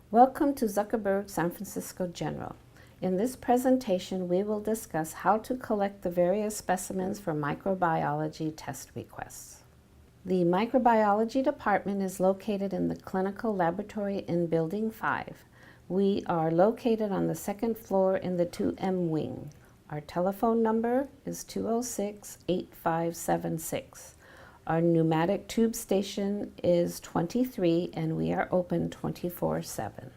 Welcome to Zuckerberg San Francisco General. In this presentation, we will discuss how to collect the various specimens for microbiology test requests. The microbiology department is located in the clinical laboratory in Building 5. We are located on the second floor in the 2M wing. Our telephone number is 206-8576. Our pneumatic tube station is 23 and we are open 24/7.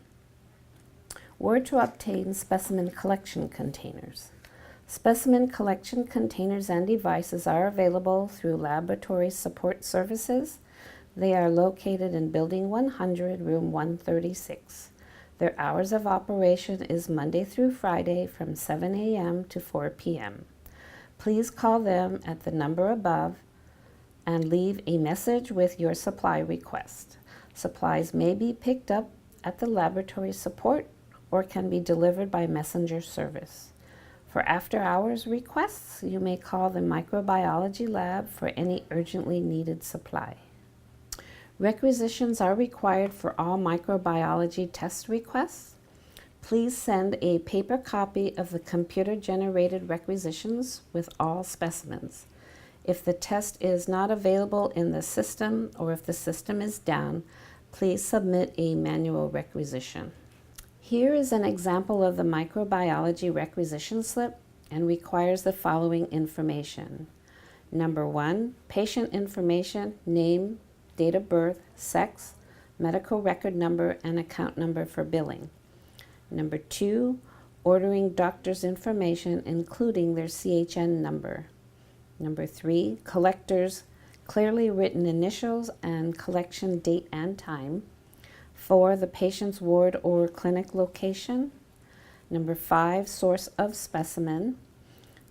Where to obtain specimen collection containers. Specimen collection containers and devices are available through Laboratory Support Services. They are located in Building 100, Room 136. Their hours of operation is Monday through Friday from 7 a.m. to 4 p.m. Please call them at the number above and leave a message with your supply request. Supplies may be picked up at the laboratory support or can be delivered by messenger service. For after-hours requests, you may call the microbiology lab for any urgently needed supply. Requisitions are required for all microbiology test requests. Please send a paper copy of the computer-generated requisitions with all specimens. If the test is not available in the system or if the system is down, please submit a manual requisition. Here is an example of the microbiology requisition slip and requires the following information. Number 1, patient information, name, date of birth, sex, medical record number, and account number for billing. Number 2, ordering doctor's information, including their CHN number. Number 3, collector's clearly written initials and collection date and time. 4, the patient's ward or clinic location. Number 5, source of specimen.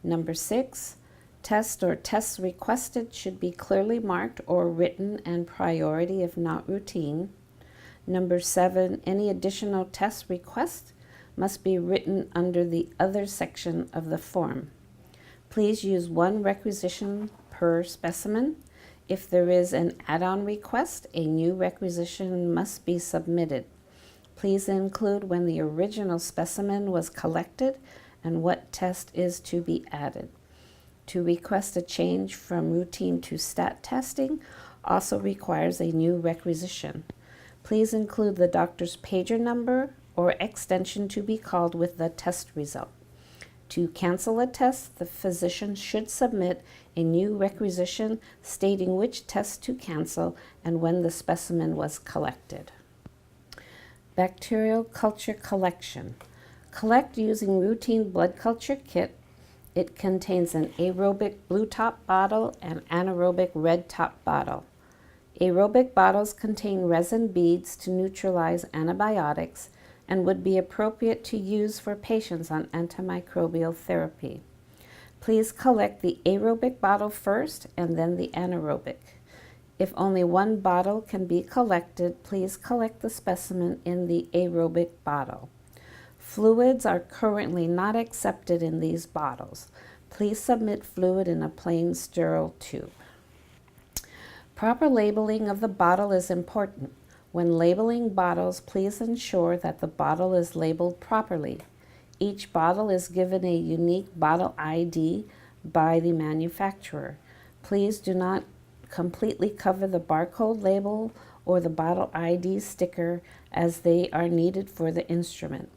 Number 6, test or tests requested should be clearly marked or written and priority if not routine. Number 7, any additional test request must be written under the other section of the form. Please use one requisition per specimen. If there is an add-on request, a new requisition must be submitted. Please include when the original specimen was collected and what test is to be added. To request a change from routine to stat testing also requires a new requisition. Please include the doctor's pager number or extension to be called with the test result. To cancel a test, the physician should submit a new requisition stating which test to cancel and when the specimen was collected. Bacterial culture collection. Collect using routine blood culture kit. It contains an aerobic blue top bottle and anaerobic red top bottle. Aerobic bottles contain resin beads to neutralize antibiotics and would be appropriate to use for patients on antimicrobial therapy. Please collect the aerobic bottle first and then the anaerobic. If only one bottle can be collected, please collect the specimen in the aerobic bottle. Fluids are currently not accepted in these bottles. Please submit fluid in a plain sterile tube. Proper labeling of the bottle is important. When labeling bottles, please ensure that the bottle is labeled properly. Each bottle is given a unique bottle ID by the manufacturer. Please do not completely cover the barcode label or the bottle ID sticker as they are needed for the instrument.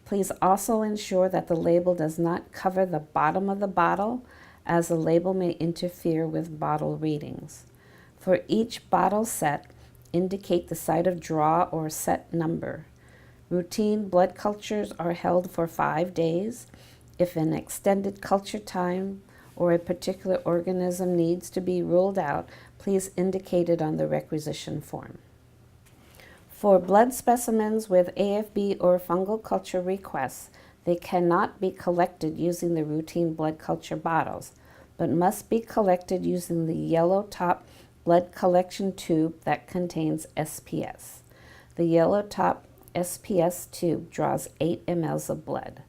Please also ensure that the label does not cover the bottom of the bottle, as the label may interfere with bottle readings. For each bottle set, indicate the site of draw or set number. Routine blood cultures are held for 5 days. If an extended culture time or a particular organism needs to be ruled out, please indicate it on the requisition form. For blood specimens with AFB or fungal culture requests, they cannot be collected using the routine blood culture bottles, but must be collected using the yellow top blood collection tube that contains SPS. The yellow top SPS tube draws 8 mLs of blood.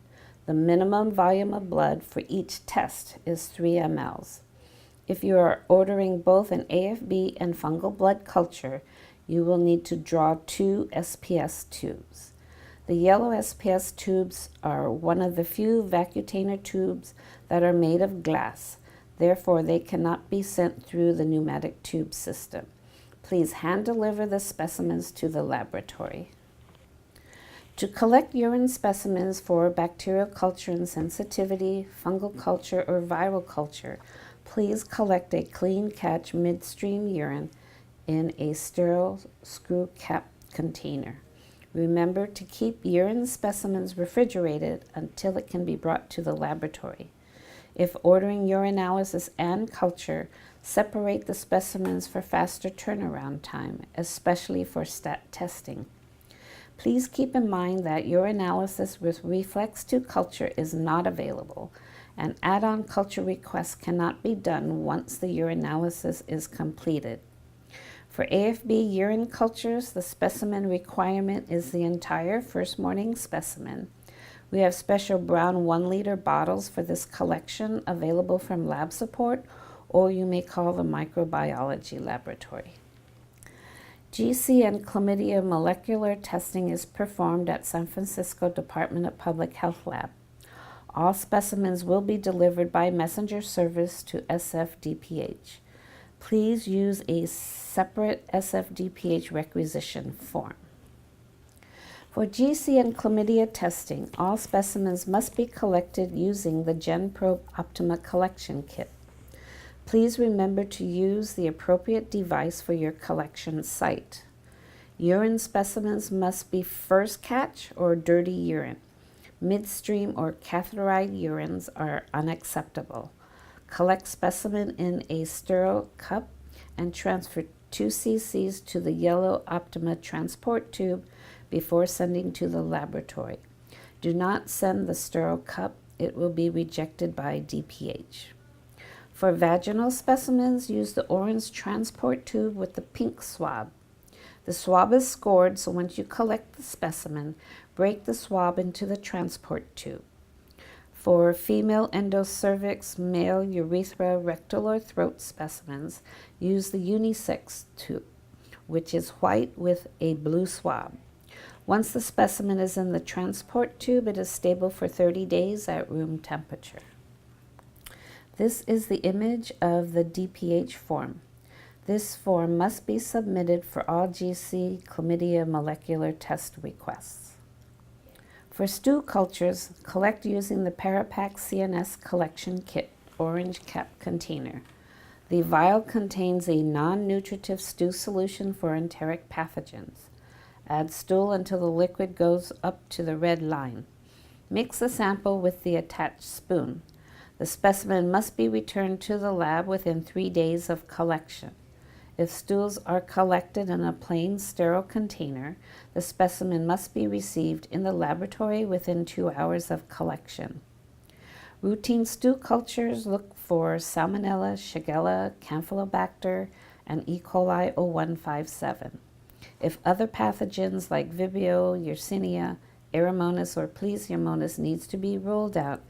The minimum volume of blood for each test is 3 mLs. If you are ordering both an AFB and fungal blood culture, you will need to draw 2 SPS tubes. The yellow SPS tubes are one of the few vacutainer tubes that are made of glass. Therefore, they cannot be sent through the pneumatic tube system. Please hand deliver the specimens to the laboratory. To collect urine specimens for bacterial culture and sensitivity, fungal culture, or viral culture, please collect a clean catch midstream urine in a sterile screw cap container. Remember to keep urine specimens refrigerated until it can be brought to the laboratory. If ordering urinalysis and culture, separate the specimens for faster turnaround time, especially for stat testing. Please keep in mind that urinalysis with reflex to culture is not available, and add-on culture requests cannot be done once the urinalysis is completed. For AFB urine cultures, the specimen requirement is the entire first morning specimen. We have special brown 1-liter bottles for this collection available from lab support, or you may call the microbiology laboratory. GC and chlamydia molecular testing is performed at San Francisco Department of Public Health Lab. All specimens will be delivered by messenger service to SFDPH. Please use a separate SFDPH requisition form. For GC and chlamydia testing, all specimens must be collected using the GenProbe Optima collection kit. Please remember to use the appropriate device for your collection site. Urine specimens must be first catch or dirty urine. Midstream or catheterized urines are unacceptable. Collect specimen in a sterile cup and transfer 2 cc's to the yellow Optima transport tube before sending to the laboratory. Do not send the sterile cup, it will be rejected by DPH. For vaginal specimens, use the orange transport tube with the pink swab. The swab is scored, so once you collect the specimen, break the swab into the transport tube. For female endocervix, male urethra, rectal, or throat specimens, use the unisex tube, which is white with a blue swab. Once the specimen is in the transport tube, it is stable for 30 days at room temperature. This is the image of the DPH form. This form must be submitted for all GC chlamydia molecular test requests. For stool cultures, collect using the Parapack CNS collection kit, orange cap container. The vial contains a non-nutritive stool solution for enteric pathogens. Add stool until the liquid goes up to the red line. Mix the sample with the attached spoon. The specimen must be returned to the lab within 3 days of collection. If stools are collected in a plain, sterile container, the specimen must be received in the laboratory within 2 hours of collection. Routine stool cultures look for Salmonella, Shigella, Campylobacter, and E. coli 0157. If other pathogens like Vibrio, Yersinia, Aeromonas, or Plesiomonas needs to be ruled out,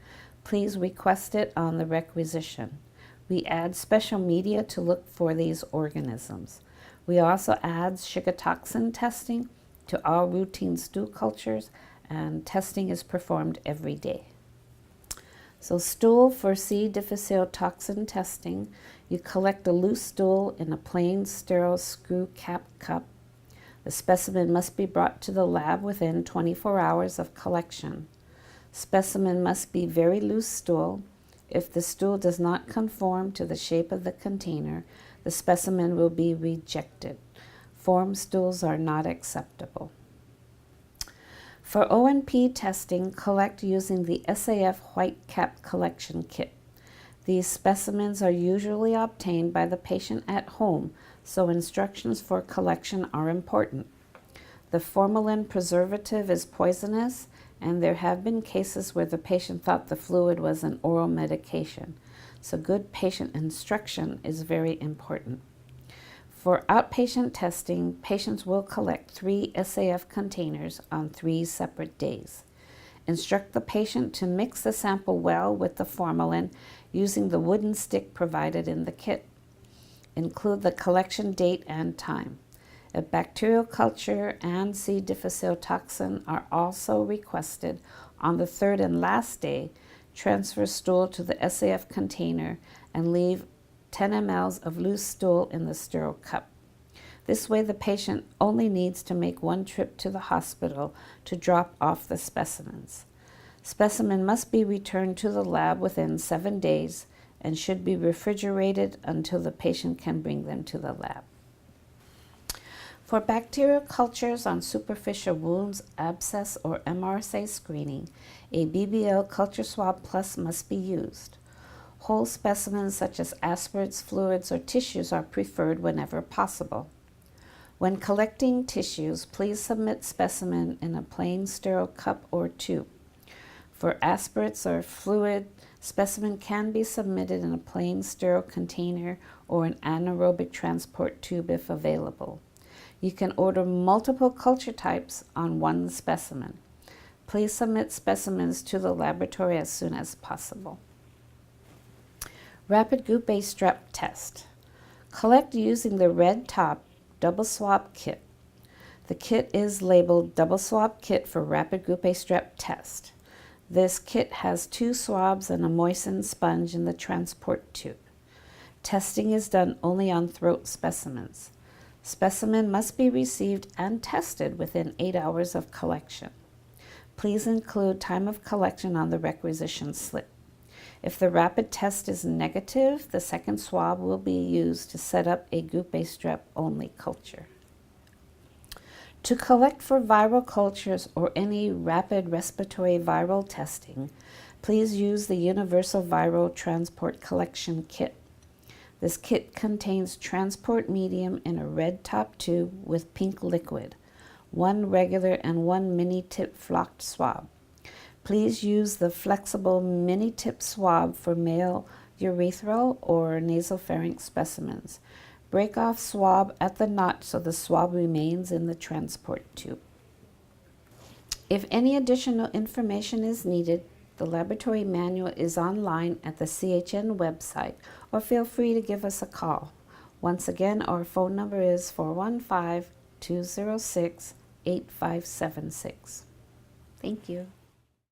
please request it on the requisition. We add special media to look for these organisms. We also add shigatoxin testing to all routine stool cultures, and testing is performed every day. So stool for C. difficile toxin testing, you collect a loose stool in a plain, sterile screw cap cup. The specimen must be brought to the lab within 24 hours of collection. Specimen must be very loose stool. If the stool does not conform to the shape of the container, the specimen will be rejected. Form stools are not acceptable. For ONP testing, collect using the SAF white cap collection kit. These specimens are usually obtained by the patient at home, so instructions for collection are important. The formalin preservative is poisonous, and there have been cases where the patient thought the fluid was an oral medication. So good patient instruction is very important. For outpatient testing, patients will collect 3 SAF containers on 3 separate days. Instruct the patient to mix the sample well with the formalin using the wooden stick provided in the kit. Include the collection date and time. A bacterial culture and C. difficile toxin are also requested. On the third and last day, transfer stool to the SAF container and leave 10 mL of loose stool in the sterile cup. This way, the patient only needs to make one trip to the hospital to drop off the specimens. Specimen must be returned to the lab within 7 days and should be refrigerated until the patient can bring them to the lab. For bacterial cultures on superficial wounds, abscess, or MRSA screening, a BBL culture swab plus must be used. Whole specimens such as aspirates, fluids, or tissues are preferred whenever possible. When collecting tissues, please submit specimen in a plain sterile cup or tube. For aspirates or fluid, specimen can be submitted in a plain sterile container or an anaerobic transport tube if available. You can order multiple culture types on one specimen. Please submit specimens to the laboratory as soon as possible. Rapid Group A strep test. Collect using the red top double swab kit. The kit is labeled double swab kit for rapid Group A strep test. This kit has 2 swabs and a moistened sponge in the transport tube. Testing is done only on throat specimens. Specimen must be received and tested within 8 hours of collection. Please include time of collection on the requisition slip. If the rapid test is negative, the second swab will be used to set up a Group A strep only culture. To collect for viral cultures or any rapid respiratory viral testing, please use the Universal Viral Transport Collection Kit. This kit contains transport medium in a red top tube with pink liquid, 1 regular and 1 mini-tip flocked swab. Please use the flexible mini-tip swab for male urethral or nasopharynx specimens. Break off swab at the notch so the swab remains in the transport tube. If any additional information is needed, the laboratory manual is online at the CHN website, or feel free to give us a call. Once again, our phone number is 415-206-8576. Thank you.